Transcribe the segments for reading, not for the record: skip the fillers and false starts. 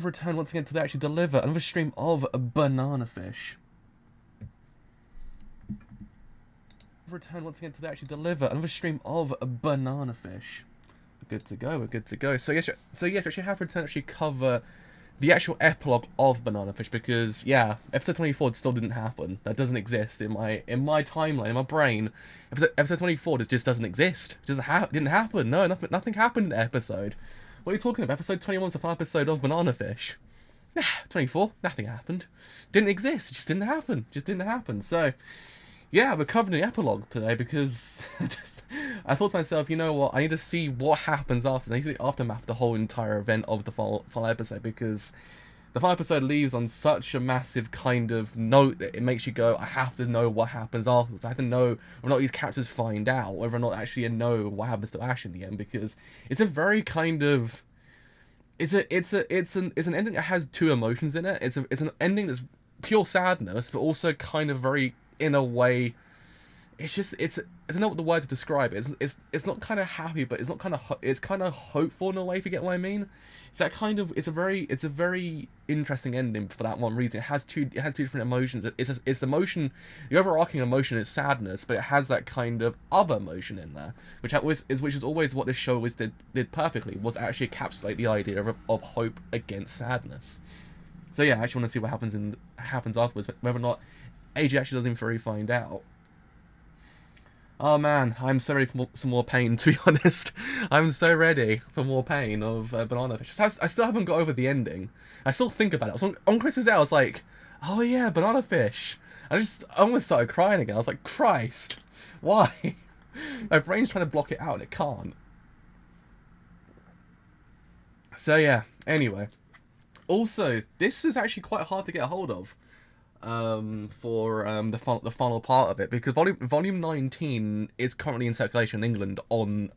Return once again to actually deliver another stream of Banana Fish. Return once again to actually deliver another stream of Banana Fish. We're good to go. We're good to go. So yes, actually have returned actually cover the actual epilogue of Banana Fish because yeah, episode 24 still didn't happen. That doesn't exist in my timeline, in my brain. Episode 24 just doesn't exist. It didn't happen. No, nothing happened in the episode. What are you talking about? Episode 21 is the final episode of Banana Fish. 24, nothing happened. Didn't exist. It just didn't happen. Just didn't happen. So, yeah, we're covering the epilogue today because I thought to myself, you know what? I need to see what happens after. I need to see the aftermath, the whole entire event of the final episode because the final episode leaves on such a massive kind of note that it makes you go, I have to know what happens afterwards. I have to know whether or not these characters find out, whether or not actually know what happens to Ash in the end because it's a very kind of it's an ending that has two emotions in it. It's an ending that's pure sadness, but also kind of very in a way. I don't know what the word to describe it. It's not kind of happy, but it's not kind of it's kind of hopeful in a way. If you get what I mean, it's a very interesting ending for that one reason. It has two different emotions. It's the emotion, the overarching emotion is sadness, but it has that kind of other emotion in there, which is always what this show always did perfectly, was actually encapsulate the idea of hope against sadness. So yeah, I actually want to see what happens afterwards, whether or not AJ actually doesn't even really find out. Oh man, I'm so ready for some more pain, to be honest. I'm so ready for more pain of Banana Fish. I still haven't got over the ending. I still think about it. On Christmas Day, I was like, oh yeah, Banana Fish. I almost started crying again. I was like, Christ, why? My brain's trying to block it out and it can't. So yeah, anyway. Also, this is actually quite hard to get a hold of. For the final part of it because volume 19 is currently in circulation in England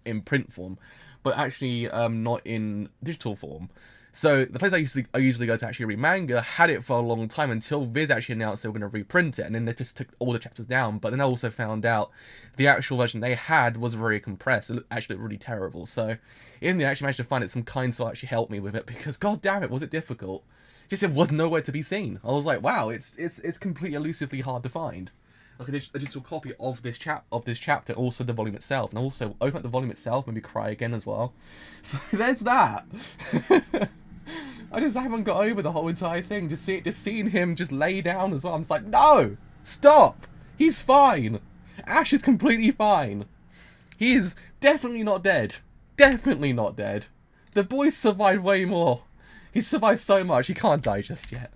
in print form, but actually not in digital form. So the place I usually go to actually read manga had it for a long time until Viz actually announced they were going to reprint it, and then they just took all the chapters down. But then I also found out the actual version they had was very compressed. It actually looked really terrible. So in the end, I actually managed to find it some kind soul actually helped me with it because god damn it, was it difficult. Just it was nowhere to be seen. I was like, wow, it's completely elusively hard to find. Like a digital copy of this chapter, also the volume itself, and also open up the volume itself, maybe cry again as well. So there's that. I just haven't got over the whole entire thing. Just seeing him just lay down as well. I'm just like, no, stop. He's fine. Ash is completely fine. He is definitely not dead. Definitely not dead. The boy survived way more. He survived so much, he can't die just yet.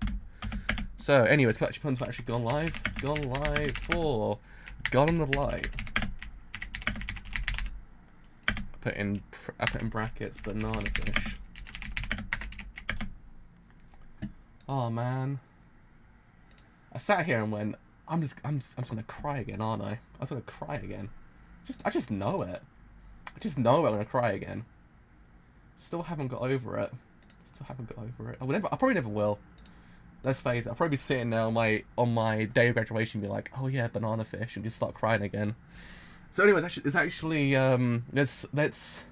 So, anyway, to actually gone live. Gone live for Gone on the Light. I put in brackets Banana Fish. Oh man. I sat here and went, I'm just gonna cry again, aren't I? I'm gonna cry again. I just know it. I just know I'm gonna cry again. Still haven't got over it. I probably never will. Let's face it. I'll probably be sitting there on my day of graduation, and be like, "Oh yeah, Banana Fish," and just start crying again. So, anyways, let's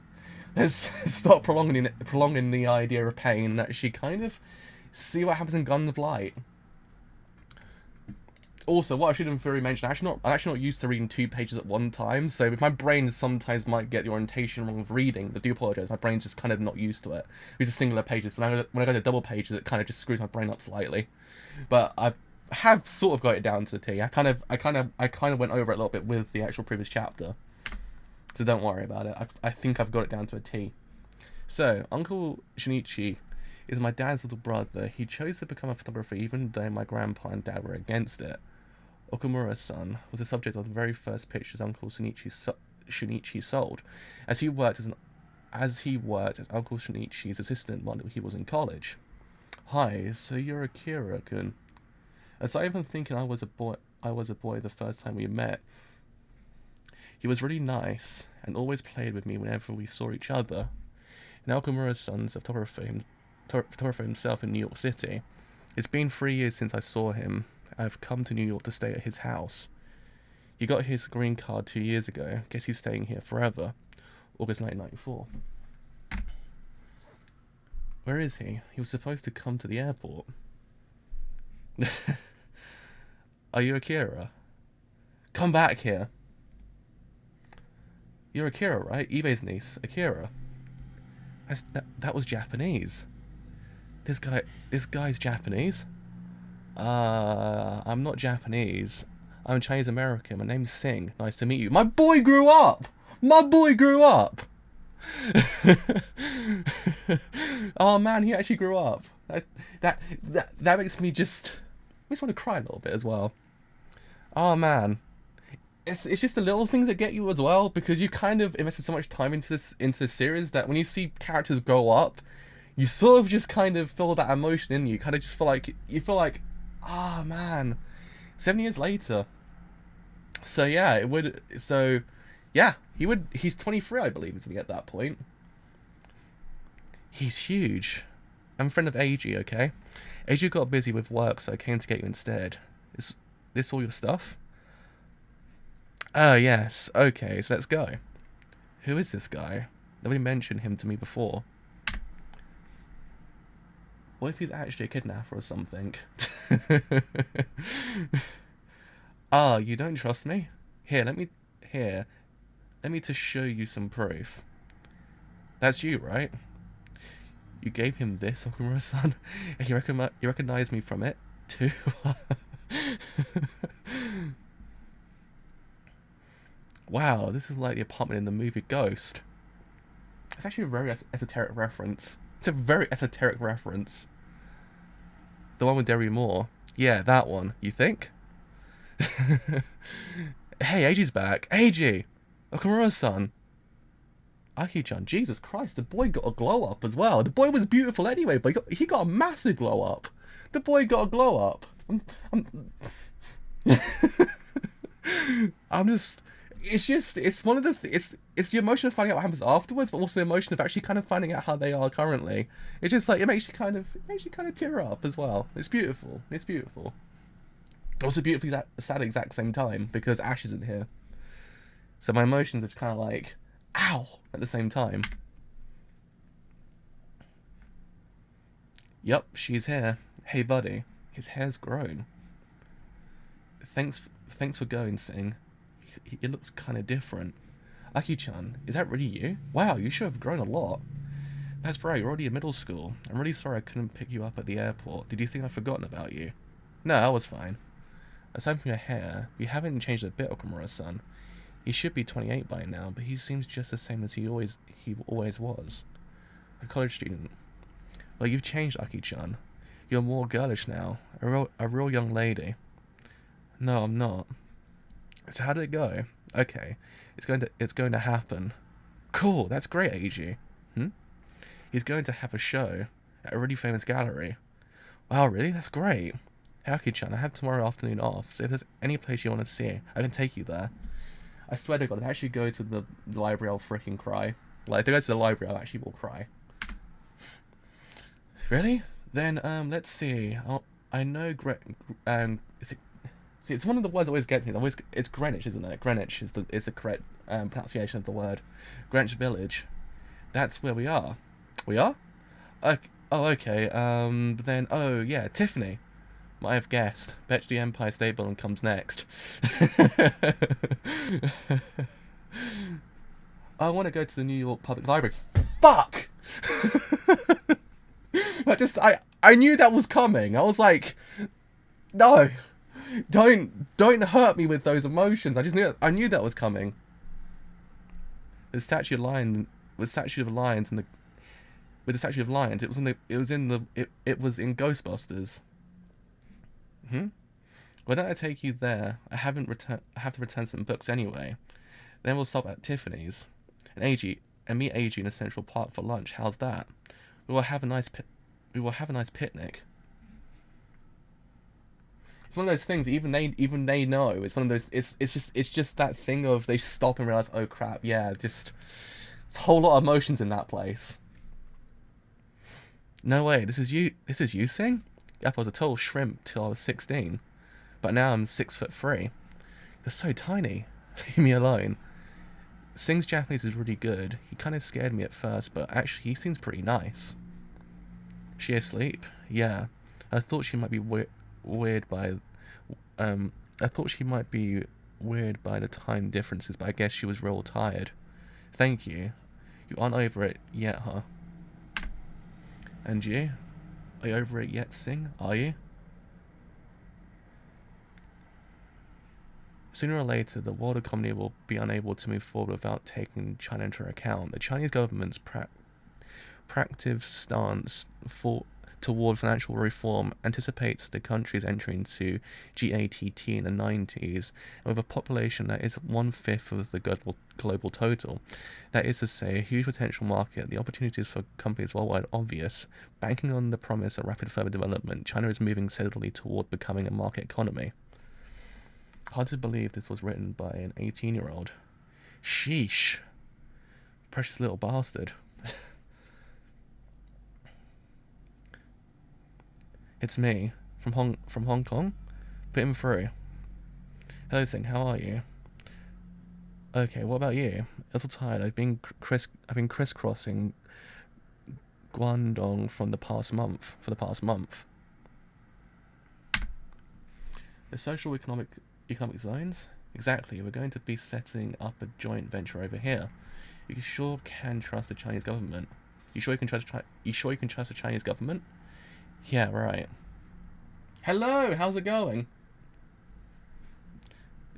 stop prolonging the idea of pain and actually kind of see what happens in Gun of Light. Also, what I should have already mentioned, I'm actually not used to reading 2 pages at one time, so if my brain sometimes might get the orientation wrong of reading, I do apologise, my brain's just kind of not used to it. These are singular pages, so when I go to double pages, it kind of just screws my brain up slightly. But I have sort of got it down to a T. I kind of went over it a little bit with the actual previous chapter, so don't worry about it. I think I've got it down to a T. So, Uncle Shinichi is my dad's little brother. He chose to become a photographer even though my grandpa and dad were against it. Okamura's son was the subject of the very first pictures Uncle Shinichi sold, as he worked as Uncle Shinichi's assistant while he was in college. Hi, so you're Akira-kun. As I even thinking I was a boy the first time we met. He was really nice and always played with me whenever we saw each other. And Okamura's son's a photographer himself in New York City. It's been 3 years since I saw him. I've come to New York to stay at his house. He got his green card 2 years ago. Guess he's staying here forever. August 1994. Where is he? He was supposed to come to the airport. Are you Akira? Come back here. You're Akira, right? Ibe's niece, Akira. That was Japanese. This guy's Japanese? I'm not Japanese. I'm Chinese American. My name's Singh. Nice to meet you. My boy grew up! My boy grew up! Oh man, he actually grew up. That makes me want to cry a little bit as well. Oh man. It's just the little things that get you as well, because you kind of invested so much time into this series that when you see characters grow up, you sort of just kind of feel that emotion in you. You kind of just feel like, ah man, 7 years later. So yeah, he's 23, I believe, isn't he, at that point? He's huge. I'm a friend of AG, okay? AG got busy with work, so I came to get you instead. Is this all your stuff? Oh, yes. Okay, so let's go. Who is this guy? Nobody mentioned him to me before. What if he's actually a kidnapper or something? Ah, you don't trust me? Let me just show you some proof. That's you, right? You gave him this, Okamura-san, and you recognize me from it, too? Wow, this is like the apartment in the movie Ghost. It's actually a very esoteric reference. It's a very esoteric reference. The one with Derry Moore. Yeah, that one. You think? Hey, Eiji's back. Eiji! Okamura-san. Aki-chan, Jesus Christ, the boy got a glow up as well. The boy was beautiful anyway, but he got a massive glow up. The boy got a glow up. It's one of the it's the emotion of finding out what happens afterwards, but also the emotion of actually kind of finding out how they are currently. It's just like it makes you kind of tear up as well. It's beautiful. It's beautiful. Also beautifully sad at the exact same time because Ash isn't here. So my emotions are kind of like, ow, at the same time. Yup, she's here. Hey buddy, his hair's grown. Thanks for going, Singh. He looks kind of different. Aki-chan, is that really you? Wow, you should have grown a lot. That's right, you're already in middle school. I'm really sorry I couldn't pick you up at the airport. Did you think I'd forgotten about you? No, I was fine. Aside from your hair, you haven't changed a bit, Okamura-san. He should be 28 by now, but he seems just the same as he always was. A college student. Well, you've changed, Aki-chan. You're more girlish now. A real young lady. No, I'm not. So how did it go? Okay, it's going to happen. Cool, that's great, AG. He's going to have a show at a really famous gallery. Wow, really? That's great. Hey, Aki-chan, I have tomorrow afternoon off, so if there's any place you want to see, I can take you there. I swear to God, if I actually go to the library, I'll freaking cry. Like, if I go to the library, I actually will cry. Really? Then, let's see. I know See, it's one of the words that always gets me. It's Greenwich, isn't it? Greenwich is the correct pronunciation of the word. Greenwich Village. That's where we are. We are? Okay. Oh, okay. Then, oh yeah, Tiffany. Might have guessed. Bet the Empire State Building comes next. I want to go to the New York Public Library. Fuck! I knew that was coming. I was like, no. Don't hurt me with those emotions. I knew that was coming. The Statue of Lions, with Statue of Lions and with the Statue of Lions, it was in Ghostbusters. Why don't I take you there? I have to return some books anyway. Then we'll stop at Tiffany's and meet AG in a Central Park for lunch. How's that? We will have a nice picnic. It's one of those things. Even they know. It's one of those. It's just that thing of they stop and realize, oh crap, yeah, just it's a whole lot of emotions in that place. No way. This is you, Sing? Yep, I was a total shrimp till I was 16, but now I'm 6'3". You're so tiny. Leave me alone. Sing's Japanese is really good. He kind of scared me at first, but actually he seems pretty nice. She asleep? Yeah. I thought she might be weird by I thought she might be weird by the time differences, but I guess she was real tired. Thank you. You aren't over it yet, huh? And you? Are you over it yet, Sing? Are you? Sooner or later, the world economy will be unable to move forward without taking China into account. The Chinese government's proactive stance toward financial reform anticipates the country's entry into GATT in the 90s, and with a population that is 1/5 of the global total. That is to say, a huge potential market. The opportunities for companies worldwide are obvious. Banking on the promise of rapid further development, China is moving steadily toward becoming a market economy. Hard to believe this was written by an 18-year-old. Sheesh. Precious little bastard. It's me, from Hong Kong. Put him through. Hello, Sing. How are you? Okay, what about you? A little tired. I've been crisscrossing Guangdong for the past month. The social economic zones? Exactly. We're going to be setting up a joint venture over here. You sure can trust the Chinese government. You sure you can trust the Chinese government? Yeah, right. Hello, how's it going?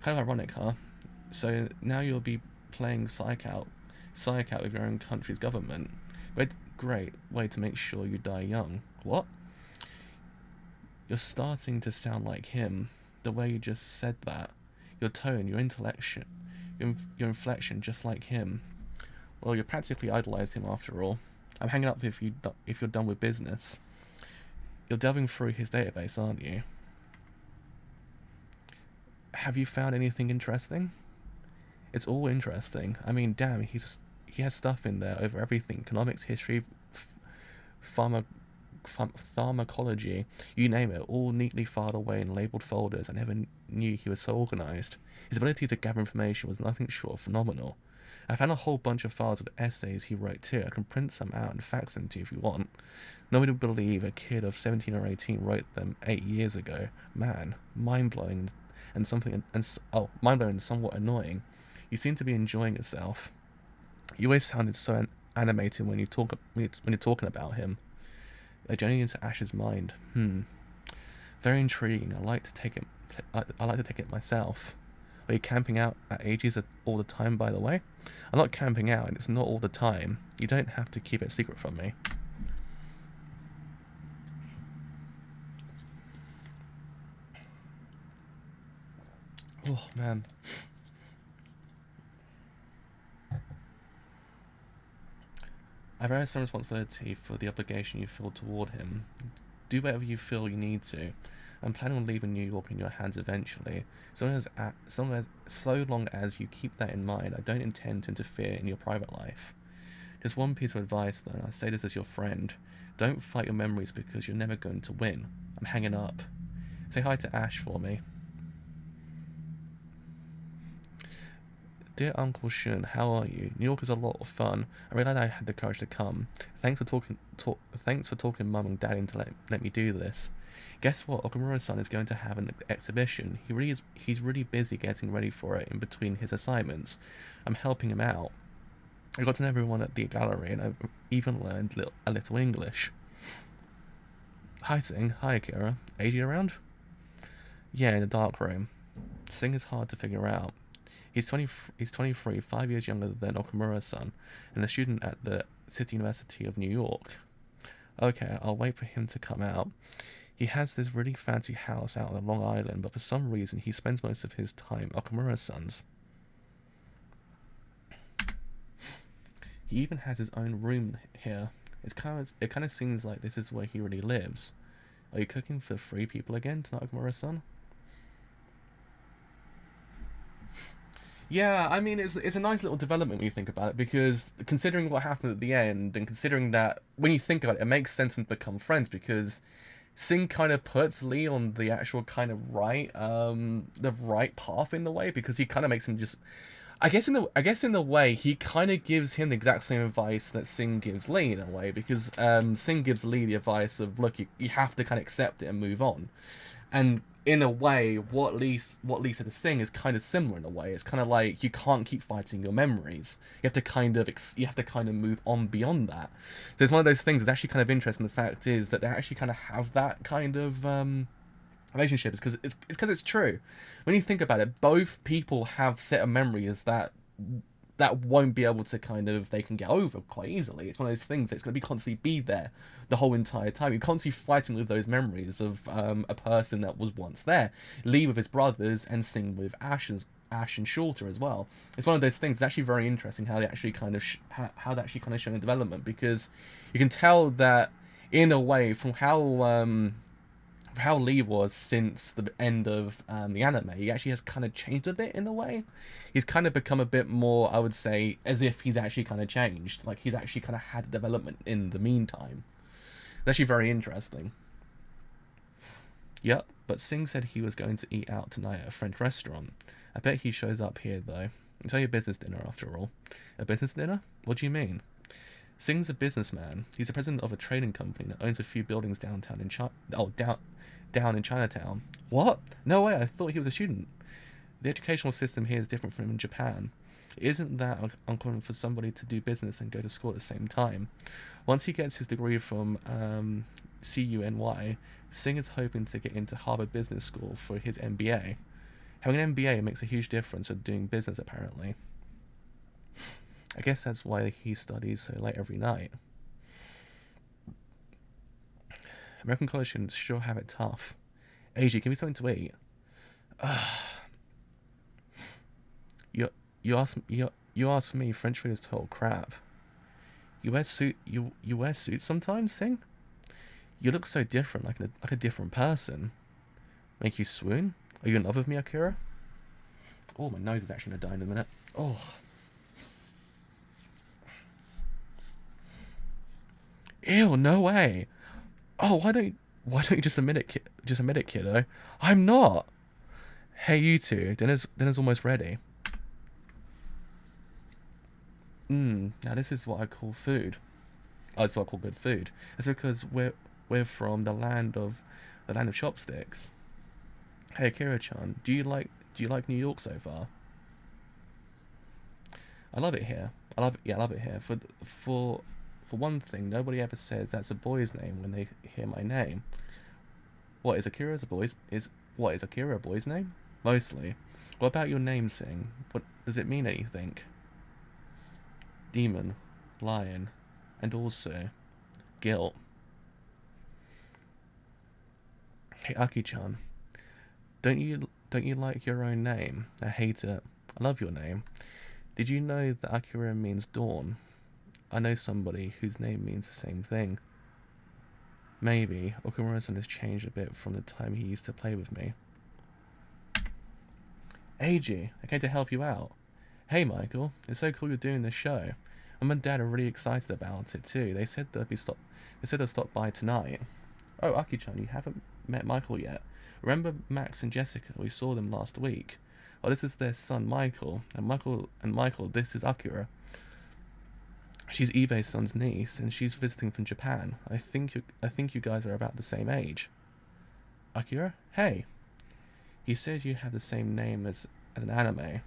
Kind of ironic, huh? So now you'll be playing psych out with your own country's government. Great way to make sure you die young. What? You're starting to sound like him. The way you just said that. Your tone, your intellection, your inflection, just like him. Well, you practically idolized him after all. I'm hanging up if you're done with business. You're delving through his database, aren't you? Have you found anything interesting? It's all interesting. I mean, damn, he has stuff in there over everything. Economics, history, pharmacology, you name it, all neatly filed away in labelled folders. I never knew he was so organised. His ability to gather information was nothing short of phenomenal. I found a whole bunch of files with essays he wrote too. I can print some out and fax them to you if you want. Nobody would believe a kid of 17 or 18 wrote them 8 years ago. Man, mind-blowing and mind-blowing and somewhat annoying. You seem to be enjoying yourself. You always sounded so animated when you're talking about him. A journey into Ash's mind. Very intriguing. I like to take it myself. Are you camping out at AG's all the time, by the way? I'm not camping out, and it's not all the time. You don't have to keep it secret from me. Oh, man. I bear some responsibility for the obligation you feel toward him. Do whatever you feel you need to. I'm planning on leaving New York in your hands eventually. So long as you keep that in mind, I don't intend to interfere in your private life. Just one piece of advice, though, and I say this as your friend. Don't fight your memories because you're never going to win. I'm hanging up. Say hi to Ash for me. Dear Uncle Shun, how are you? New York is a lot of fun. I'm really glad I had the courage to come. Thanks for talking Mum and Dad into let me do this. Guess what? Okamura-san is going to have an exhibition. He's really busy getting ready for it in between his assignments. I'm helping him out. I got to know everyone at the gallery, and I've even learned a little English. Hi, Sing. Hi, Akira. AG around? Yeah, in the dark room. Sing is hard to figure out. He's 23, 5 years younger than Okamura-san, and a student at the City University of New York. Okay, I'll wait for him to come out. He has this really fancy house out on Long Island, but for some reason he spends most of his time at Okamura-san's. He even has his own room here. It kind of seems like this is where he really lives. Are you cooking for 3 people again tonight, Okamura-san? Yeah, I mean, it's a nice little development when you think about it, because considering what happened at the end, and considering that, when you think about it, it makes sense when they become friends, because Sing kind of puts Lee on the actual kind of the right path in the way, because he kind of makes him just, I guess in the way he kind of gives him the exact same advice that Singh gives Lee in a way, because Singh gives Lee the advice of, look, you have to kind of accept it and move on. And in a way, what Lee said to Singh is kind of similar in a way. It's kind of like you can't keep fighting your memories. You have to kind of move on beyond that. So it's one of those things that's actually kind of interesting. The fact is that they actually kind of have that kind of relationship. It's true. When you think about it, both people have set of memories that won't be able to they can get over quite easily. It's one of those things that's going to be constantly be there the whole entire time. You're constantly fighting with those memories of a person that was once there. Lee with his brothers and Singh with Ash and Shorter as well. It's one of those things. It's actually very interesting how they actually how they actually kind of show in development, because you can tell that in a way from how Lee was since the end of the anime, he actually has kind of changed a bit in a way. He's kind of become a bit more, I would say, as if he's actually kind of changed. Like, he's actually kind of had development in the meantime. It's actually very interesting. Yep, but Singh said he was going to eat out tonight at a French restaurant. I bet he shows up here, though. It's only a business dinner, after all. A business dinner? What do you mean? Singh's a businessman. He's the president of a trading company that owns a few buildings downtown in down in Chinatown. What? No way, I thought he was a student. The educational system here is different from in Japan. It isn't that uncommon for somebody to do business and go to school at the same time. Once he gets his degree from CUNY, Singh is hoping to get into Harvard Business School for his MBA. Having an MBA makes a huge difference with doing business, apparently. I guess that's why he studies so late every night. American college students sure have it tough. AG, give me something to eat. You ask me, French food is total crap. You wear suits sometimes, Sing? You look so different, like a different person. Make you swoon? Are you in love with me, Akira? Oh, my nose is actually gonna die in a minute. Oh. Ew, no way. Oh, why don't you just admit it, kiddo? I'm not. Hey, you two. Dinner's almost ready. Now this is what I call food. Oh, this is what I call good food. It's because we're from the land of chopsticks. Hey, Akira-chan, do you like New York so far? I love it here. I love it here. For one thing, nobody ever says that's a boy's name when they hear my name. What is Akira a boy's name? Mostly. What about your name, Sing? What does it mean anything? Demon, lion, and also guilt. Hey, Aki-chan, don't you like your own name? I hate it. I love your name. Did you know that Akira means dawn? I know somebody whose name means the same thing. Maybe Okamura-san has changed a bit from the time he used to play with me. Eiji, I came to help you out. Hey Michael, it's so cool you're doing this show. Mum and Dad are really excited about it too. They said they'll stop by tonight. Oh, Aki-chan, you haven't met Michael yet. Remember Max and Jessica? We saw them last week. Oh, this is their son Michael, and Michael, this is Akira. She's Ibei's son's niece, and she's visiting from Japan. I think you guys are about the same age. Akira? Hey. He says you have the same name as an anime.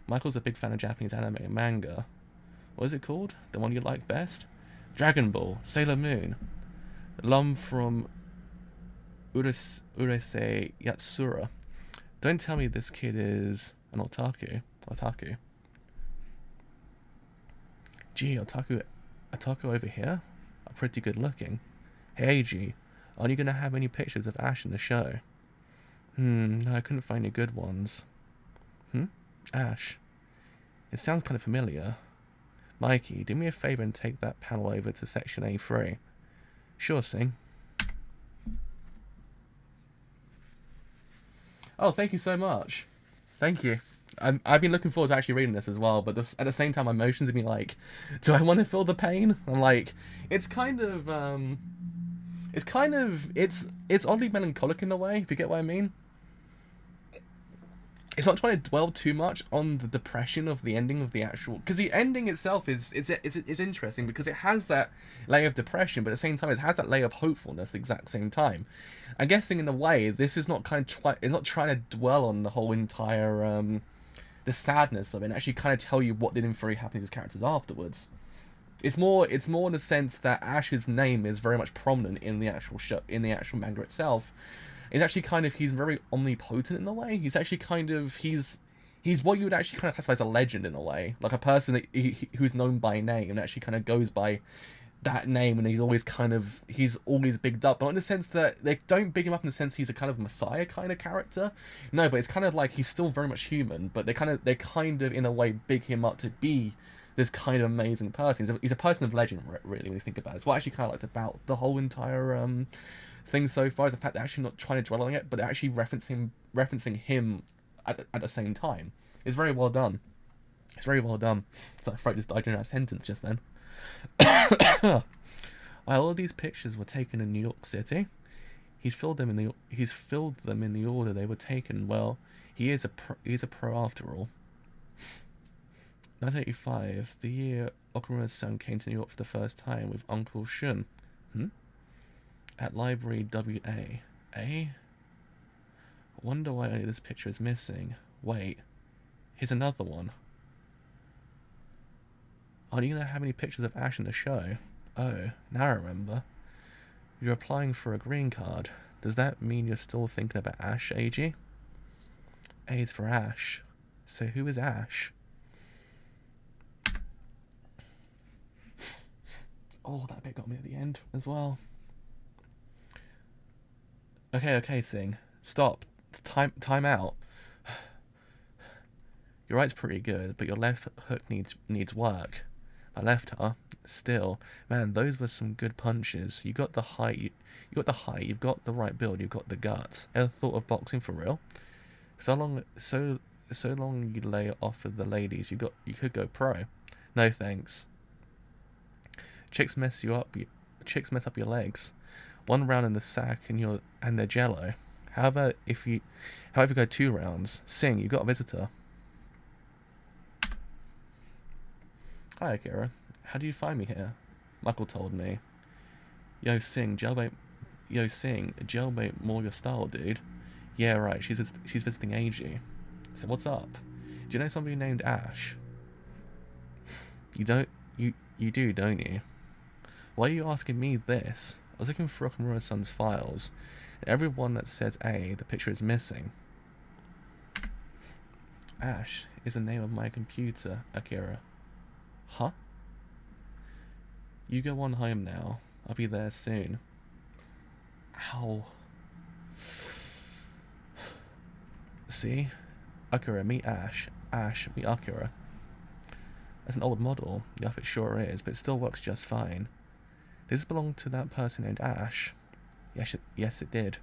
Michael's a big fan of Japanese anime and manga. What is it called? The one you like best? Dragon Ball, Sailor Moon. Lum from Urusei Yatsura. Don't tell me this kid is an otaku. Gee, otaku over here? Are pretty good looking. Hey, G, aren't you gonna have any pictures of Ash in the show? No, I couldn't find any good ones. Ash. It sounds kind of familiar. Mikey, do me a favor and take that panel over to section A3. Sure, Sing. Oh, thank you so much. Thank you. I've been looking forward to actually reading this as well, but at the same time, my emotions are being like, do I want to feel the pain? I'm like, it's oddly melancholic in a way, if you get what I mean. it's not trying to dwell too much on the depression of the ending of the actual, because the ending itself is interesting because it has that layer of depression, but at the same time it has that layer of hopefulness at the exact same time. I'm guessing in a way this is not it's not trying to dwell on the whole entire the sadness of it and actually kind of tell you what didn't really happen to his characters afterwards. It's more in the sense that Ash's name is very much prominent in the actual show, in the actual manga itself. It's actually kind of, he's very omnipotent in a way. He's actually kind of, he's what you would actually kind of classify as a legend in a way, like a person that who's known by name and actually kind of goes by that name, and he's always bigged up, but not in the sense that they don't big him up in the sense he's a kind of messiah kind of character. No, but it's kind of like he's still very much human, but they kind of in a way big him up to be this kind of amazing person. He's a person of legend, really, when you think about it. It's what I actually kind of liked about the whole entire thing so far, is the fact they're actually not trying to dwell on it, but they're actually referencing him at the same time. It's very well done. It's very well done. So I throat just died during that sentence just then. All of these pictures were taken in New York City. He's filled them in the order they were taken. Well, he's a pro after all. 1985, the year Okamura's son came to New York for the first time with Uncle Shun. At Library WA. Eh? Wonder why only this picture is missing. Wait, here's another one. Aren't you gonna have any pictures of Ash in the show? Oh, now I remember. You're applying for a green card. Does that mean you're still thinking about Ash, AG? A is for Ash. So who is Ash? Oh, that bit got me at the end as well. Okay, Sing. Stop. It's time out. Your right's pretty good, but your left hook needs work. My left, huh? Still, man, those were some good punches. You got the height. You've got the right build. You've got the guts. Ever thought of boxing for real? So long you lay off of the ladies, you could go pro. No thanks. Chicks mess up your legs. One round in the sack and they're jello. How about if you go 2 rounds? Sing, you got a visitor. Hi Akira. How do you find me here? Michael told me. Yo Sing, jailbait more your style, dude. Yeah, right, she's visiting AG. So what's up? Do you know somebody named Ash? You do, don't you? Why are you asking me this? I was looking for Okamura-san's files. Every one that says A, the picture is missing. Ash is the name of my computer, Akira. Huh? You go on home now. I'll be there soon. Ow. See? Akira, meet Ash. Ash, meet Akira. That's an old model. Yup, it sure is, but it still works just fine. Does this belong to that person named Ash? Yes, it did.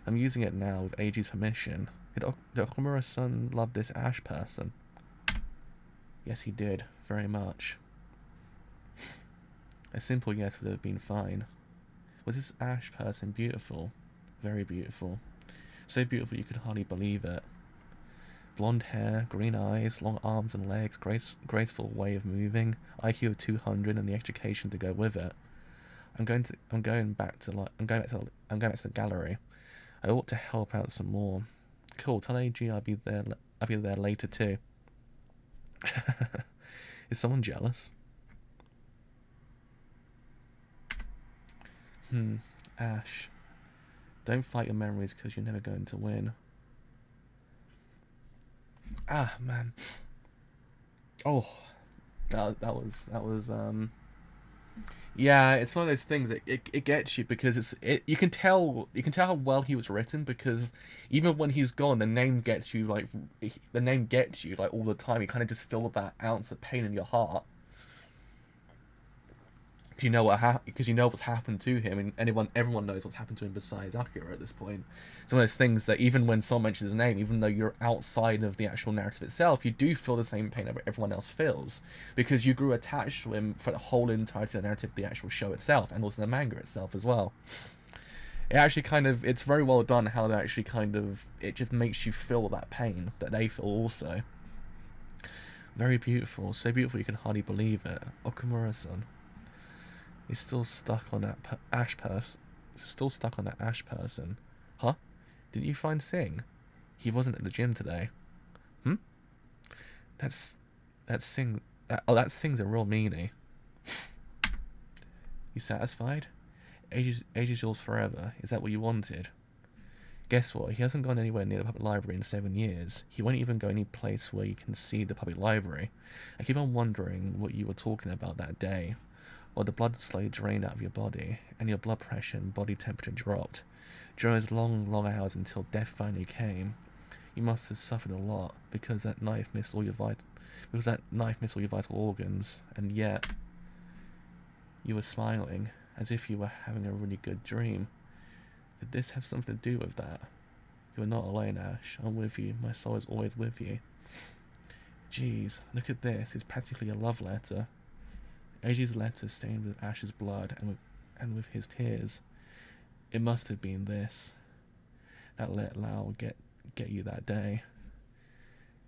I'm using it now with AG's permission. Did Okamura-san love this Ash person? Yes, he did. Very much. A simple yes would have been fine. Was this Ash person beautiful? Very beautiful. So beautiful you could hardly believe it. Blonde hair, green eyes, long arms and legs, graceful way of moving, IQ of 200 and the education to go with it. I'm going back to the gallery. I ought to help out some more. Cool, tell AG I'll be there later too. Is someone jealous? Ash. Don't fight your memories because you're never going to win. Ah, man. Oh, that was yeah, it's one of those things that it gets you because you can tell how well he was written, because even when he's gone, the name gets you like all the time. You kind of just feel that ounce of pain in your heart. Because you know what's happened to him, and everyone knows what's happened to him besides Akira at this point. It's one of those things that even when someone mentions his name, even though you're outside of the actual narrative itself, you do feel the same pain that everyone else feels, because you grew attached to him for the whole entirety of the narrative of the actual show itself, and also the manga itself as well. It actually kind of, it's very well done how they actually kind of, it just makes you feel that pain that they feel also. Very beautiful, so beautiful you can hardly believe it. Okumura-san. He's still stuck on that Ash person. Still stuck on that Ash person. Huh? Didn't you find Singh? He wasn't at the gym today. Hmm? That's Singh. That Singh's a real meanie. You satisfied? Ages yours forever. Is that what you wanted? Guess what? He hasn't gone anywhere near the public library in 7 years. He won't even go any place where you can see the public library. I keep on wondering what you were talking about that day. Or the blood slowly drained out of your body, and your blood pressure and body temperature dropped. During those long, long hours until death finally came. You must have suffered a lot, because that knife missed all your vital organs, and yet you were smiling, as if you were having a really good dream. Did this have something to do with that? You are not alone, Ash. I'm with you. My soul is always with you. Jeez, look at this. It's practically a love letter. Eiji's letter stained with Ash's blood and with his tears. It must have been this that let Lao get you that day.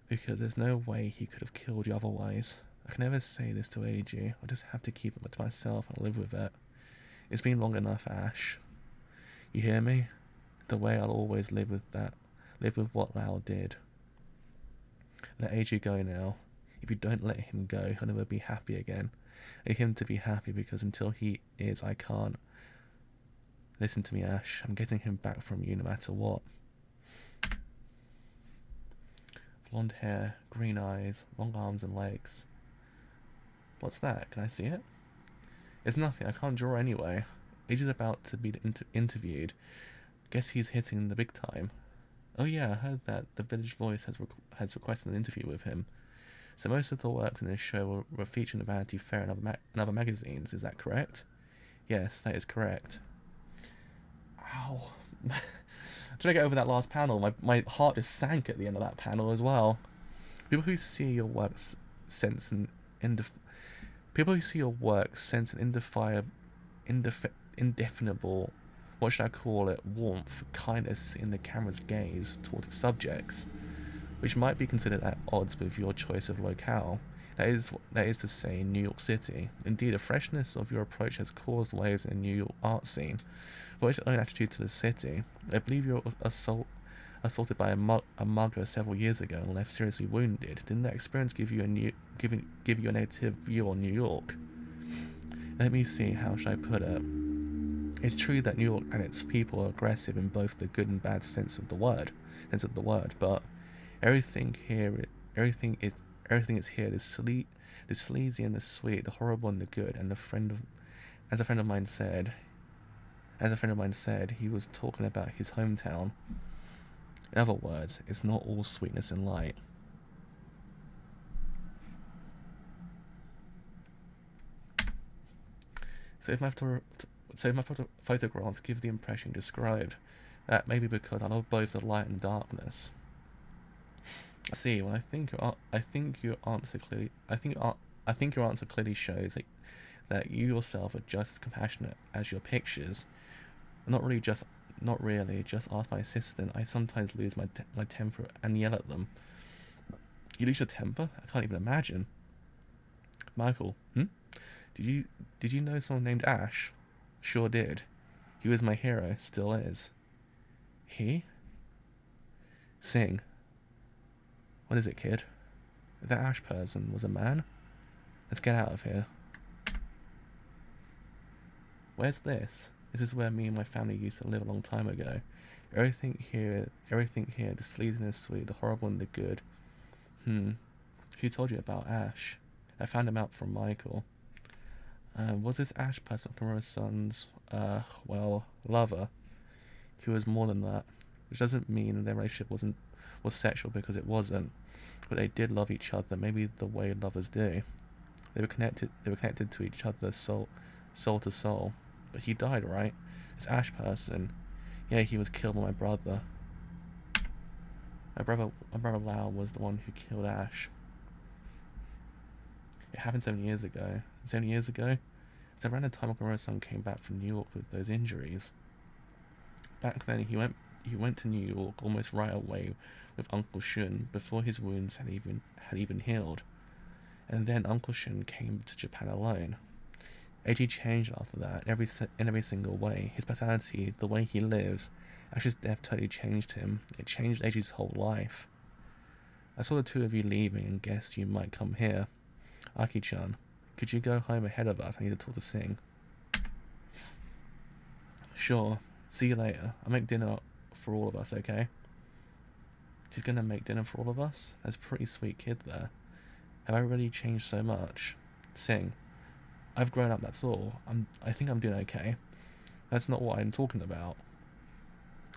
Because there's no way he could have killed you otherwise. I can never say this to Eiji. I just have to keep it to myself and live with it. It's been long enough, Ash. You hear me? The way I'll always live with what Lao did. Let Eiji go now. If you don't let him go, he'll never be happy again. I need him to be happy because until he is, I can't. Listen to me, Ash. I'm getting him back from you no matter what. Blonde hair, green eyes, long arms and legs. What's that? Can I see it? It's nothing. I can't draw anyway. Eiji's about to be interviewed. Guess he's hitting the big time. Oh yeah, I heard that the Village Voice has requested an interview with him. So most of the works in this show were featured in the Vanity Fair and other magazines, is that correct? Yes, that is correct. Ow. Trying to get over that last panel, my heart just sank at the end of that panel as well. People who see your works sense an indefinable, what should I call it, warmth, kindness in the camera's gaze towards its subjects, which might be considered at odds with your choice of locale. That is to say, New York City. Indeed, the freshness of your approach has caused waves in the New York art scene. What's your own attitude to the city? I believe you were assaulted by a mugger several years ago and left seriously wounded. Didn't that experience give you a negative view on New York? Let me see, how should I put it? It's true that New York and its people are aggressive in both the good and bad sense of the word, but everything is here, the sleazy and the sweet, the horrible and the good, and as a friend of mine said, he was talking about his hometown. In other words, it's not all sweetness and light. So if my photographs give the impression described, that may be because I love both the light and darkness. I see. Well, I think your answer clearly shows that you yourself are just as compassionate as your pictures. Not really. Just ask my assistant. I sometimes lose my temper and yell at them. You lose your temper? I can't even imagine. Michael, Did you know someone named Ash? Sure did. He was my hero. Still is. He? Sing. What is it, kid? If that Ash person was a man? Let's get out of here. Where's this? This is where me and my family used to live a long time ago. Everything here, the sleazy and the sweet, the horrible and the good. Who told you about Ash? I found him out from Michael. Was this Ash person Kimura-san's, lover? He was more than that. Which doesn't mean their relationship was sexual, because it wasn't. But they did love each other, maybe the way lovers do. They were connected to each other soul to soul. But he died, right? This Ash person. Yeah, he was killed by my brother. My brother Lau was the one who killed Ash. It happened 7 years ago. 7 years ago? It's around the time Okamura-san came back from New York with those injuries. Back then, he went to New York almost right away with Uncle Shun before his wounds had even healed. And then Uncle Shun came to Japan alone. Eiji changed after that in every single way. His personality, the way he lives, Ash's death totally changed him. It changed Eiji's whole life. I saw the two of you leaving and guessed you might come here. Aki-chan, could you go home ahead of us? I need to talk to Sing. Sure. See you later. I'll make dinner for all of us, okay? She's gonna make dinner for all of us? That's a pretty sweet kid there. Have I really changed so much? Sing. I've grown up, that's all. I think I'm doing okay. That's not what I'm talking about.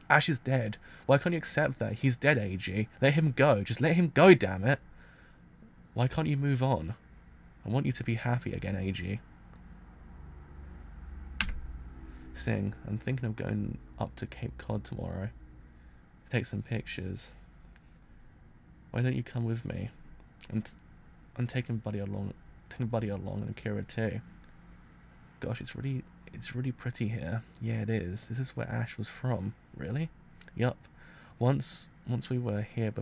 Ash is dead. Why can't you accept that? He's dead, Eiji. Let him go. Just let him go, damn it. Why can't you move on? I want you to be happy again, Eiji. Sing, I'm thinking of going up to Cape Cod tomorrow. Take some pictures. Why don't you come with me? I'm taking Buddy along and Kira too. Gosh, it's really pretty here. Yeah, it is. This is where Ash was from. Really? Yup. Once we were here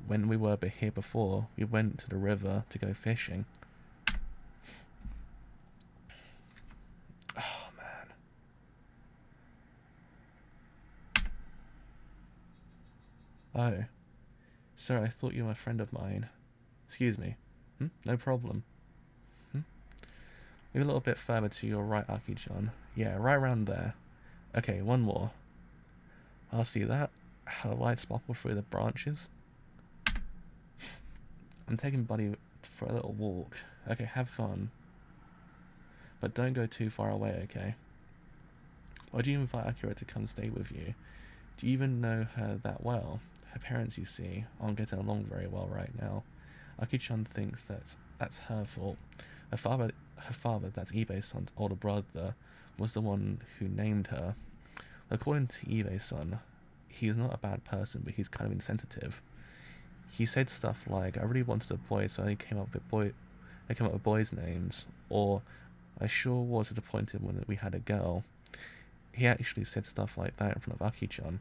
when we were here before, we went to the river to go fishing. Oh man. Oh. Sir, I thought you were a friend of mine. Excuse me. No problem. Move a little bit further to your right, Aki-chan. Yeah, right around there. Okay, one more. I'll see that. How the light sparkle through the branches. I'm taking Buddy for a little walk. Okay, have fun. But don't go too far away, okay? Why do you invite Akira to come stay with you? Do you even know her that well? Her parents, you see, aren't getting along very well right now. Aki-chan thinks that's her fault. Her father, that's Ibe-san's older brother, was the one who named her. According to Ibe-san, he's not a bad person, but he's kind of insensitive. He said stuff like, I really wanted a boy, so I came up with boys' names, or I sure was disappointed when we had a girl. He actually said stuff like that in front of Aki-chan.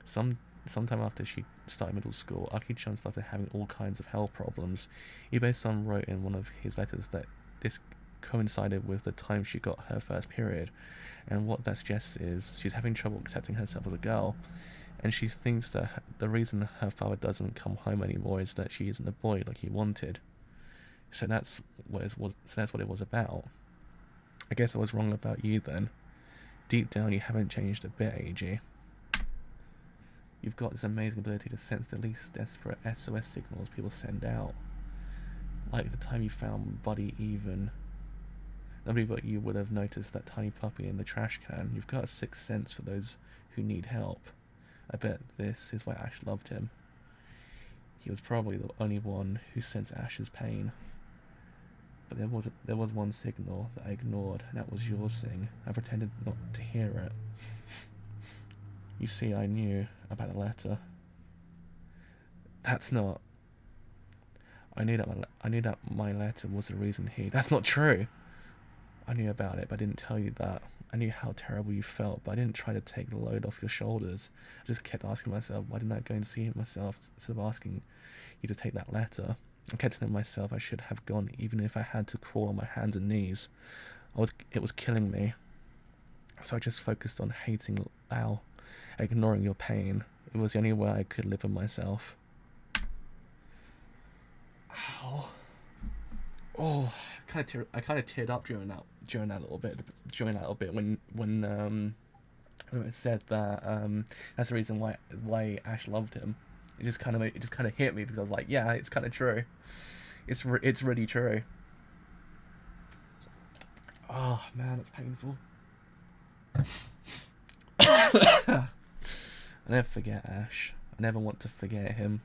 Sometime after she started middle school, Aki-chan started having all kinds of health problems. Ibe-san wrote in one of his letters that this coincided with the time she got her first period, and what that suggests is she's having trouble accepting herself as a girl, and she thinks that the reason her father doesn't come home anymore is that she isn't a boy like he wanted. So that's what it was about. I guess I was wrong about you then. Deep down, you haven't changed a bit, Eiji. You've got this amazing ability to sense the least desperate SOS signals people send out. Like the time you found Buddy even. Nobody but you would have noticed that tiny puppy in the trash can. You've got a sixth sense for those who need help. I bet this is why Ash loved him. He was probably the only one who sensed Ash's pain. But there was one signal that I ignored, and that was yours, Sing. I pretended not to hear it. You see, I knew about the letter. That's not... I knew that my letter was the reason he... That's not true! I knew about it, but I didn't tell you that. I knew how terrible you felt, but I didn't try to take the load off your shoulders. I just kept asking myself, why didn't I go and see him myself, instead of asking you to take that letter? I kept telling myself I should have gone, even if I had to crawl on my hands and knees. It was killing me. So I just focused on hating Al, ignoring your pain. It was the only way I could live with myself. Ow. Oh, I kind of teared up during that little bit when it said that that's the reason why Ash loved him. It just kind of hit me because I was like, yeah, it's kind of true. It's really true. Oh man, that's painful. I never forget Ash. I never want to forget him.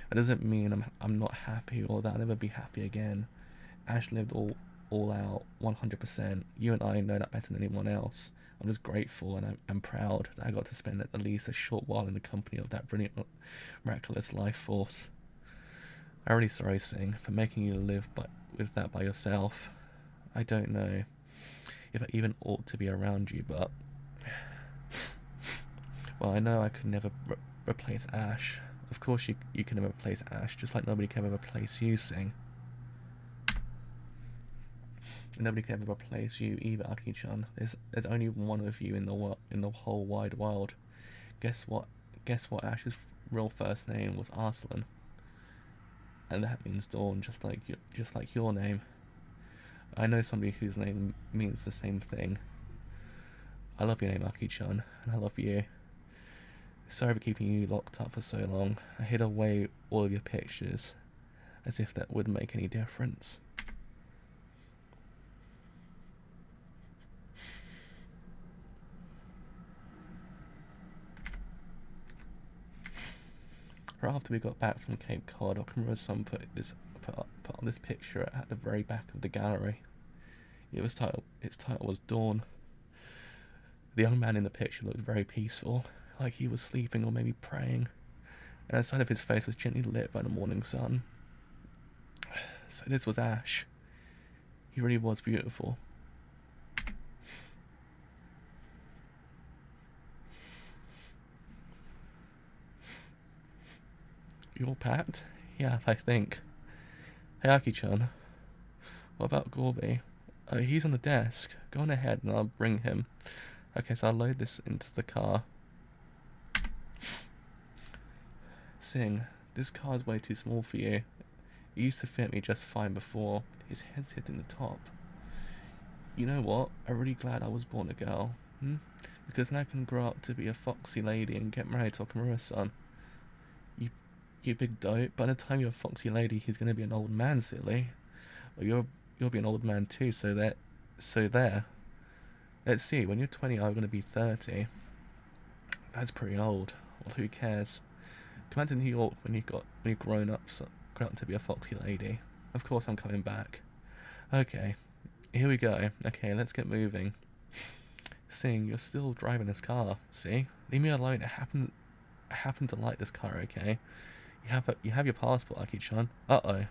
That doesn't mean I'm not happy or that I'll never be happy again. Ash lived all out 100%. You and I know that better than anyone else. I'm just grateful and I'm proud that I got to spend at least a short while in the company of that brilliant, miraculous life force. I'm really sorry, Sing, for making you live with that by yourself. I don't know if I even ought to be around you, but... Well, I know I could never replace Ash. Of course you can never replace Ash, just like nobody can ever replace you, Sing. Nobody can ever replace you either, Aki-chan. There's only one of you in the whole wide world. Guess what? Ash's real first name was Arslan, and that means dawn, just like your name. I know somebody whose name means the same thing. I love your name, Aki-chan, and I love you. Sorry for keeping you locked up for so long. I hid away all of your pictures, as if that would make any difference. Right after we got back from Cape Cod, Okamura-san put on this picture at the very back of the gallery. Its title was Dawn. The young man in the picture looked very peaceful, like he was sleeping or maybe praying, and the side of his face was gently lit by the morning sun. So this was Ash. He really was beautiful. You all packed? Yeah, I think. Hey, Aki-chan. What about Gorby? He's on the desk. Go on ahead and I'll bring him. Okay, so I'll load this into the car. Sing, this car's way too small for you. It used to fit me just fine before. His head's hitting the top. You know what? I'm really glad I was born a girl. Because now I can grow up to be a foxy lady and get married to Okamura-san. You big dope. By the time you're a foxy lady, he's gonna be an old man, silly. Well, you'll be an old man too, so there. Let's see, when you're 20, I'm gonna be 30. That's pretty old. Well, who cares? Come out to New York when you've grown up to be a foxy lady. Of course I'm coming back. Okay, here we go. Okay, let's get moving. Sing, you're still driving this car, see? Leave me alone, I happen to like this car, okay? You have your passport, Aki-chan. Uh-oh.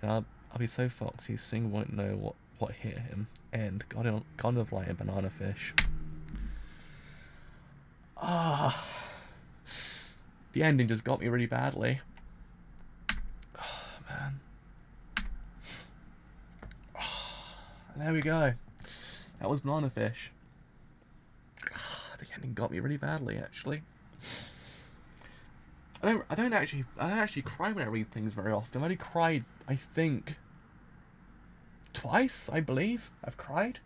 I'll be so foxy, Sing won't know what hit him. And God of Light and Banana Fish. The ending just got me really badly. Oh, man. There we go. That was Banana Fish. The ending got me really badly, actually. I don't actually cry when I read things very often. I've only cried, I think, twice, I believe. I've cried.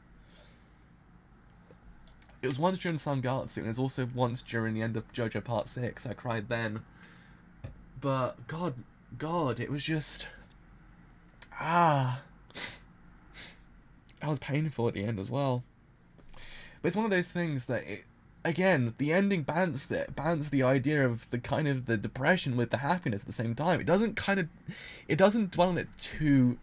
It was once during Sangatsu, and it was also once during the end of JoJo Part 6. I cried then. But, God, it was just... that was painful at the end as well. But it's one of those things that, again, the ending balanced the idea of the kind of the depression with the happiness at the same time. It doesn't dwell on it too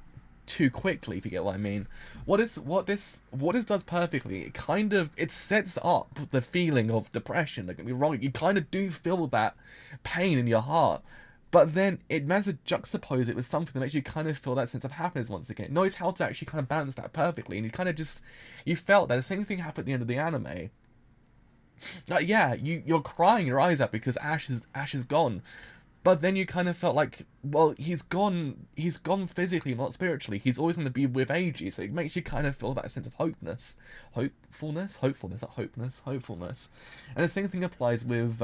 quickly, if you get what I mean. What this does perfectly, it sets up the feeling of depression. Don't get me wrong, you kind of do feel that pain in your heart, but then it manages to juxtapose it with something that makes you kind of feel that sense of happiness once again. It knows how to actually kind of balance that perfectly, and you felt that the same thing happened at the end of the anime. Like, yeah, you're crying your eyes out because Ash is gone. But then you kind of felt like, well, he's gone physically, not spiritually. He's always going to be with Eiji, so it makes you kind of feel that sense of hopefulness. And the same thing applies with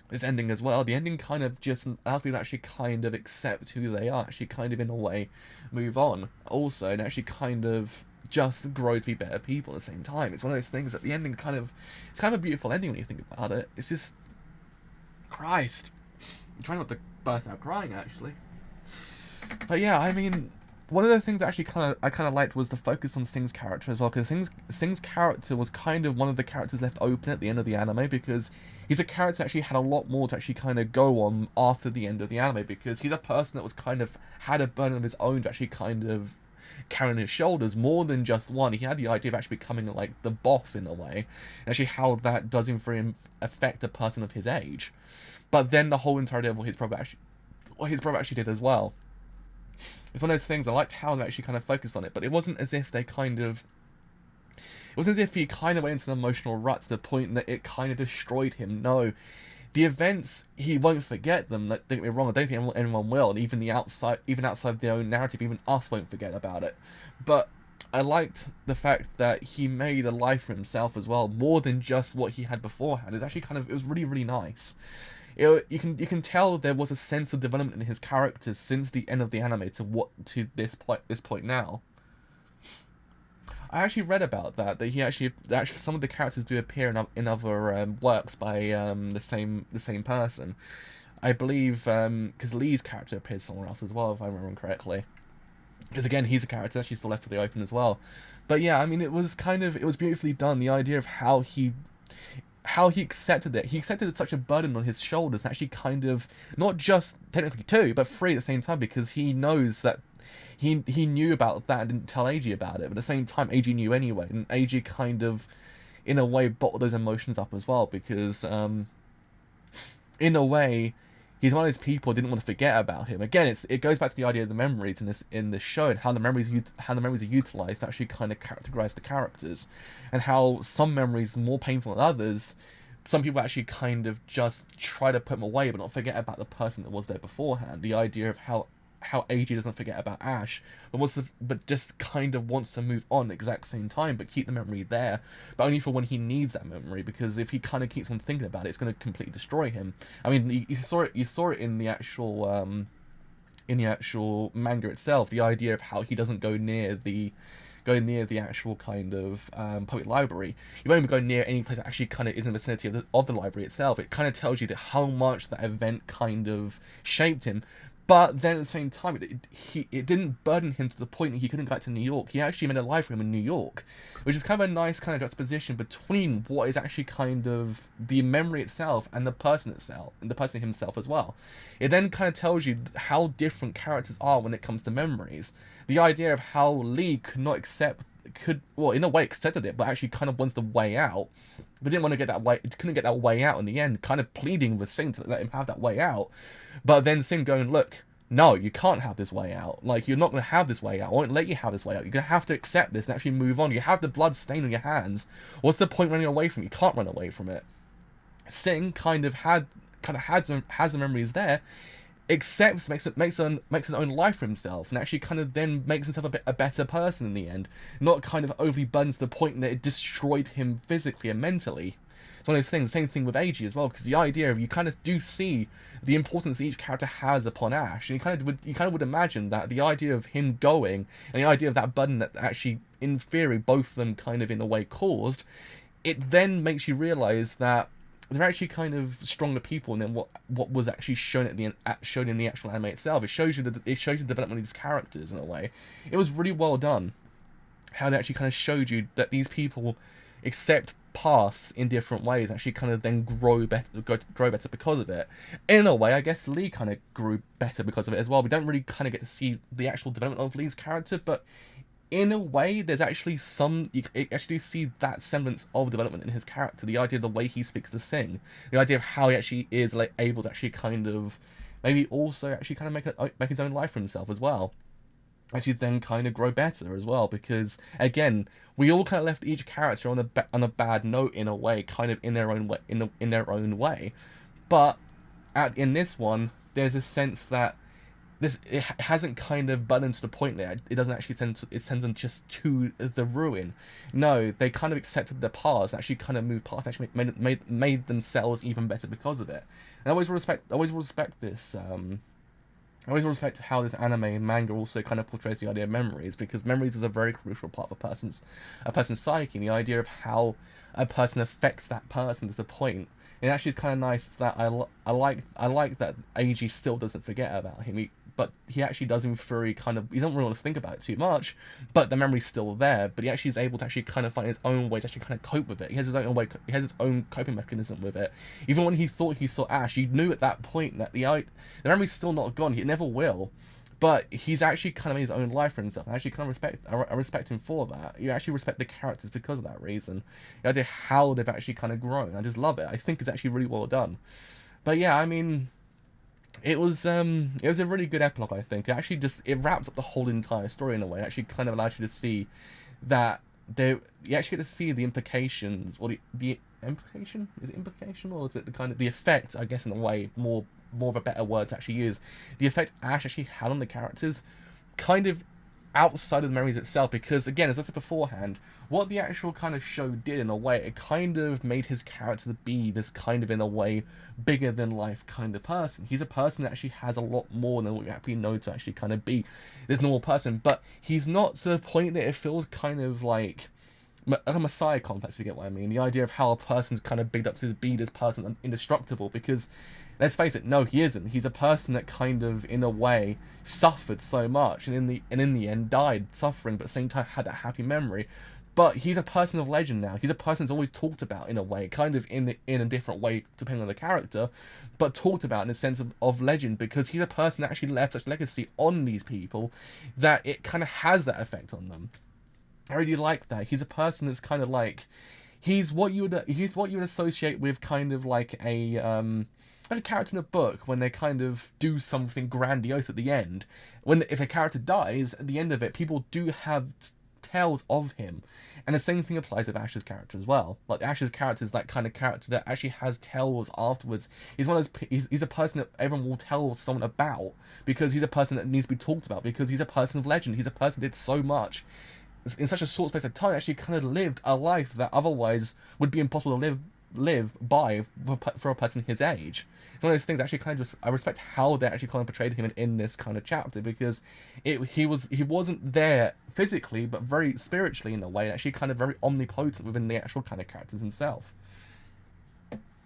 this ending as well. The ending kind of just allows people to actually kind of accept who they are, actually kind of in a way move on also, and actually kind of just grow to be better people at the same time. It's one of those things that the ending it's kind of a beautiful ending when you think about it. It's just, Christ. I'm trying not to burst out crying, actually. But yeah, I mean, one of the things I kind of liked was the focus on Sing's character as well, because Sing's character was kind of one of the characters left open at the end of the anime, because he's a character that actually had a lot more to actually kind of go on after the end of the anime, because he's a person that was kind of had a burden of his own to actually kind of carry on his shoulders, more than just one. He had the idea of actually becoming like the boss in a way, and actually how that does for him affect a person of his age. But then the whole entirety of what his brother actually did as well. It's one of those things, I liked how they actually kind of focused on it, but it wasn't as if they kind of wasn't as if he kind of went into an emotional rut to the point that it kind of destroyed him. No, the events, he won't forget them. Like, don't get me wrong, I don't think anyone will, and even outside their own narrative, even us won't forget about it. But I liked the fact that he made a life for himself as well, more than just what he had beforehand. It's actually it was really, really nice. You can tell there was a sense of development in his character since the end of the anime to this point now. I actually read about that he actually some of the characters do appear in other works by the same person. I believe because Lee's character appears somewhere else as well, if I remember correctly. Because again, he's a character that's actually still left for the open as well. But yeah, I mean, it was beautifully done. The idea of how he accepted it. He accepted such a burden on his shoulders, actually kind of, not just technically 2, but 3 at the same time, because he knows that he knew about that and didn't tell Eiji about it, but at the same time, Eiji knew anyway, and Eiji kind of, in a way, bottled those emotions up as well, because, in a way, he's one of those people who didn't want to forget about him. Again, it goes back to the idea of the memories in this show, and how the memories are utilized to actually kind of characterize the characters, and how some memories are more painful than others. Some people actually kind of just try to put them away, but not forget about the person that was there beforehand. The idea of how Eiji doesn't forget about Ash, but just kind of wants to move on at the exact same time, but keep the memory there, but only for when he needs that memory, because if he kind of keeps on thinking about it, it's going to completely destroy him. I mean, you saw it in the actual manga itself, the idea of how he doesn't go near the actual kind of public library. You won't even go near any place that actually kind of is in the vicinity of the library itself. It kind of tells you that how much that event kind of shaped him. But then at the same time, it didn't burden him to the point that he couldn't go back to New York. He actually made a life for him in New York, which is kind of a nice kind of juxtaposition between what is actually kind of the memory itself and the person itself, and the person himself as well. It then kind of tells you how different characters are when it comes to memories. The idea of how Lee in a way accepted it, but actually kind of wants the way out, but didn't want to get that way. Couldn't get that way out in the end. Kind of pleading with Sing to let him have that way out, but then Sing going, "Look, no, you can't have this way out. Like, you're not going to have this way out. I won't let you have this way out. You're going to have to accept this and actually move on. You have the blood stain on your hands. OWhat's the point running away from it? You can't run away from it." Sing has the memories there, accepts, makes his own life for himself, and actually kind of then makes himself a better person in the end. Not kind of overly burdens to the point that it destroyed him physically and mentally. It's one of those things. Same thing with Eiji as well, because the idea of, you kind of do see the importance each character has upon Ash, and you kind of would imagine that the idea of him going, and the idea of that burden that actually, in theory, both of them kind of in a way caused, it then makes you realize that they're actually kind of stronger people than what was actually shown shown in the actual anime itself. It shows you the development of these characters in a way. It was really well done. How they actually kind of showed you that these people accept past in different ways, actually kind of then grow better because of it. In a way, I guess Lee kind of grew better because of it as well. We don't really kind of get to see the actual development of Lee's character, but in a way, there's actually you actually see that semblance of development in his character. The idea of the way he speaks to Sing, the idea of how he actually is able to actually kind of maybe also actually kind of make his own life for himself as well. Actually, then kind of grow better as well, because again, we all kind of left each character on a bad note in a way, kind of in their own way, in their own way. But in this one, there's a sense that it hasn't kind of burdened to the point that it doesn't actually sends them just to the ruin. No, they kind of accepted their past, actually kind of moved past, actually made themselves even better because of it. And I always respect this. I always respect how this anime and manga also kind of portrays the idea of memories, because memories is a very crucial part of a person's psyche. The idea of how a person affects that person to the point. It actually is kind of nice that I like that Eiji still doesn't forget about him. But he actually does in theory kind of, he doesn't really want to think about it too much, but the memory's still there, but he actually is able to actually kind of find his own way to actually kind of cope with it. He has his own coping mechanism with it. Even when he thought he saw Ash, he knew at that point that the memory's still not gone, he never will, but he's actually kind of made his own life for himself. I actually kind of respect him for that. You actually respect the characters because of that reason. The idea how they've actually kind of grown. I just love it. I think it's actually really well done. But yeah, I mean, it was a really good epilogue, I think. It actually it wraps up the whole entire story in a way. It actually kind of allows you to see that you actually get to see the implications, or the implication, is it implication, or is it the kind of the effect, I guess, in a way, more of a better word to actually use, the effect Ash actually had on the characters, kind of outside of the memories itself, because again, as I said beforehand, what the actual kind of show did in a way, it kind of made his character be this kind of, in a way, bigger than life kind of person. He's a person that actually has a lot more than what we actually know to actually kind of be this normal person, but he's not to the point that it feels kind of like a messiah complex, if you get what I mean. The idea of how a person's kind of bigged up to be this person indestructible, because let's face it, no, he isn't. He's a person that kind of, in a way, suffered so much, and in the end died suffering, but at the same time had that happy memory. But he's a person of legend now. He's a person that's always talked about in a way, kind of in a different way depending on the character, but talked about in a sense of legend, because he's a person that actually left such legacy on these people that it kind of has that effect on them. I really like that. He's a person that's kind of like, he's what you would associate with kind of like a character in a book when they kind of do something grandiose at the end. If a character dies at the end of it, people do have tales of him, and the same thing applies with Ash's character as well. Like Ash's character is that kind of character that actually has tales afterwards. He's one of those. He's a person that everyone will tell someone about, because he's a person that needs to be talked about, because he's a person of legend. He's a person that did so much in such a short space of time, actually kind of lived a life that otherwise would be impossible to live by for a person his age. It's one of those things. Actually, kind of just I respect how they actually kind of portrayed him in this kind of chapter, because he wasn't there physically, but very spiritually in a way, actually kind of very omnipotent within the actual kind of characters himself.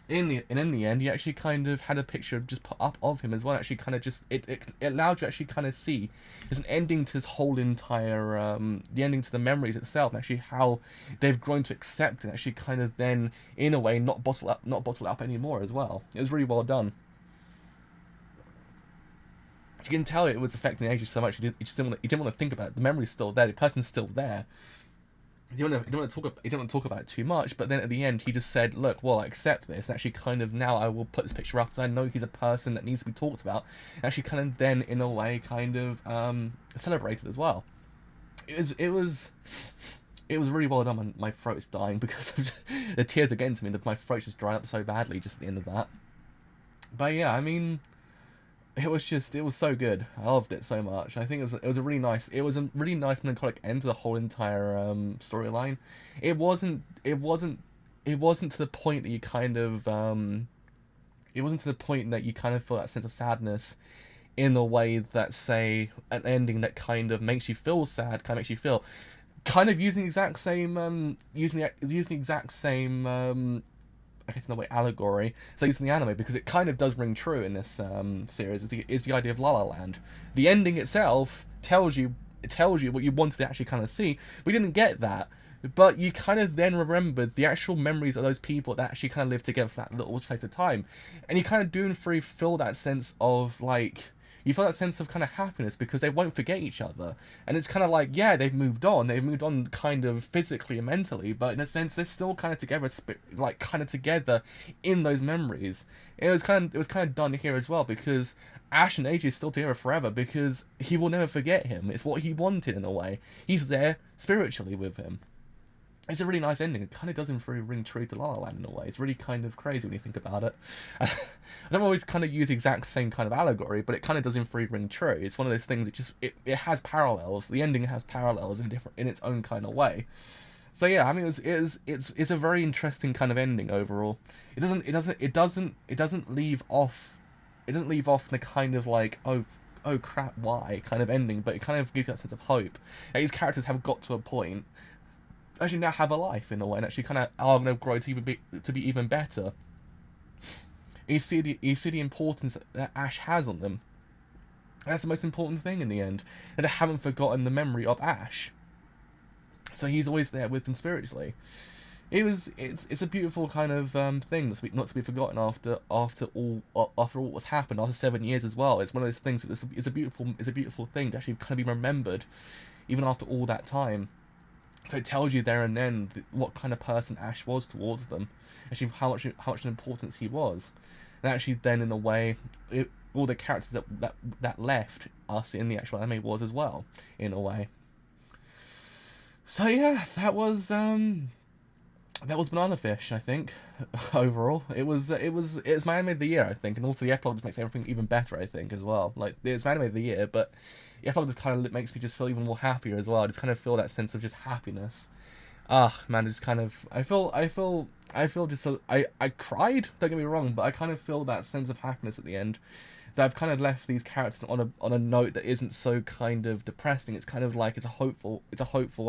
In the end, he actually kind of had a picture just put up of him as well. Actually, kind of just it allowed you to actually kind of see there's an ending to this whole entire the ending to the memories itself, and actually how they've grown to accept and actually kind of then in a way not bottle it up anymore as well. It was really well done. You can tell it was affecting the ages so much. He didn't want to think about it. The memory's still there. The person's still there. He didn't want to talk about it too much, but then at the end he just said, look, well, I accept this, and actually kind of now I will put this picture up, because I know he's a person that needs to be talked about, and actually kind of then in a way kind of celebrated as well. It was really well done. My throat's dying because of the tears are getting to me, my throat just dried up so badly just at the end of that. But yeah, I mean, it was so good. I loved it so much. I think it was a really nice melancholic end to the whole entire storyline. It wasn't to the point that you kind of feel that sense of sadness in the way that, say, an ending that kind of makes you feel sad, kind of makes you feel kind of using the exact same I guess in a way allegory, so using the anime, because it kind of does ring true in this series, is the idea of La La Land. The ending itself tells you what you wanted to actually kind of see. We didn't get that, but you kind of then remembered the actual memories of those people that actually kind of lived together for that little space of time, and you kind of do and through feel that sense of like. You feel that sense of kind of happiness because they won't forget each other. And it's kind of like, yeah, they've moved on kind of physically and mentally, but in a sense they're still kind of together, like kind of together in those memories. It was kind of done here as well, because Ash and AJ is still together forever, because he will never forget him. It's what he wanted in a way. He's there spiritually with him. It's a really nice ending. It kind of doesn't really ring true to La La Land in a way. It's really kind of crazy when you think about it. I don't always kind of use the exact same kind of allegory, but it kind of doesn't really ring true. It's one of those things. It has parallels. The ending has parallels in its own kind of way. So yeah, I mean, it's a very interesting kind of ending overall. It doesn't leave off in the kind of like oh crap, why kind of ending, but it kind of gives you that sense of hope. Like, these characters have got to a point. Actually now have a life in a way, and actually kind of are going to grow to be even better. You see the importance that Ash has on them. And that's the most important thing in the end, that they haven't forgotten the memory of Ash. So he's always there with them spiritually. It's a beautiful kind of thing not to be forgotten after all what's happened, after 7 years as well. It's one of those things that it's a beautiful thing to actually kind of be remembered, even after all that time. So it tells you there and then what kind of person Ash was towards them, actually how much an importance he was, and actually then in a way all the characters that left us in the actual anime was as well, in a way. So yeah, that was Banana Fish, I think. Overall, it's my anime of the year, I think, and also the epilogue just makes everything even better, I think, as well. Like it's my anime of the year, but the epilogue just kind of makes me just feel even more happier as well. I just kind of feel that sense of just happiness. Ah, man, it's kind of I feel just I cried. Don't get me wrong, but I kind of feel that sense of happiness at the end. That I've kind of left these characters on a note that isn't so kind of depressing. It's kind of like it's a hopeful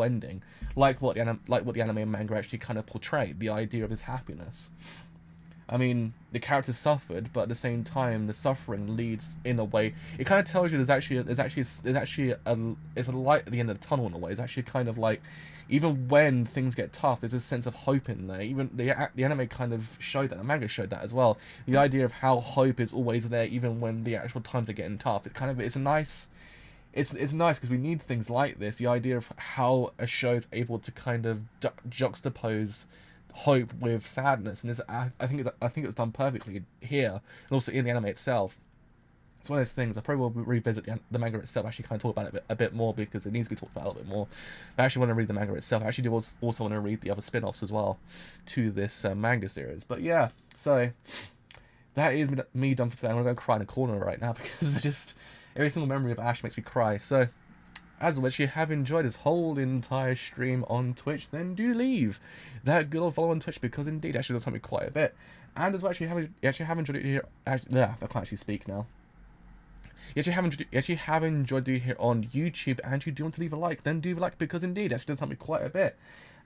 ending, like what the anime and manga actually kind of portrayed. The idea of his happiness. I mean, the character suffered, but at the same time, the suffering leads in a way. It kind of tells you there's actually a light at the end of the tunnel in a way. It's actually kind of like, even when things get tough, there's a sense of hope in there. Even the anime kind of showed that, the manga showed that as well. The idea of how hope is always there, even when the actual times are getting tough. It's a nice. It's nice because we need things like this. The idea of how a show is able to kind of juxtapose hope with sadness, and I think it's done perfectly here, and also in the anime itself. It's one of those things. I probably will revisit the manga itself. Actually, kind of talk about it a bit more because it needs to be talked about a little bit more. But I actually want to read the manga itself. I actually do also want to read the other spin-offs as well to this manga series. But yeah, so that is me done for today. I'm gonna go cry in a corner right now because every single memory of Ash makes me cry. So as always, if you have enjoyed this whole entire stream on Twitch, then do leave that good old follow on Twitch because indeed actually does help me quite a bit. And as well, you actually have enjoyed it here. Actually, yeah, I can't actually speak now. You actually have enjoyed it here on YouTube, and you do want to leave a like, then do a like because indeed actually does help me quite a bit.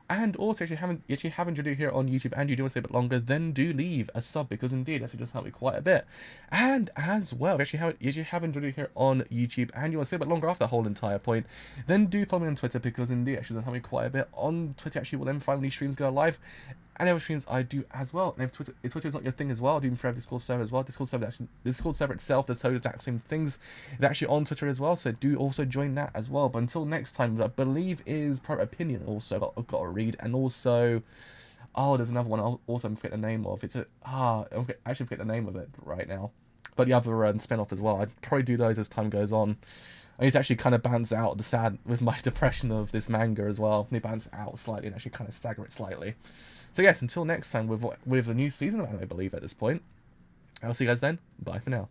And also, if you haven't enjoyed it here on YouTube and you do want to stay a bit longer, then do leave a sub because indeed actually does help me quite a bit. And as well, if you have enjoyed it here on YouTube and you want to stay a bit longer after the whole entire point, then do follow me on Twitter because indeed actually does help me quite a bit. On Twitter actually will then find when these streams go live. And other streams I do as well. And if Twitter is not your thing as well, I do even have Discord server as well. Discord server itself does the exact same things. It's actually on Twitter as well, so do also join that as well. But until next time, I believe is Private Opinion also I've got to read, and also there's another one I'll also forget the name of. I actually forget the name of it right now. But the other spin-off as well. I'd probably do those as time goes on. I need to actually kind of balance out the sad with my depression of this manga as well. I need to balance it out slightly and actually kind of stagger it slightly. So yes, until next time with the new season of anime, I believe at this point. I'll see you guys then. Bye for now.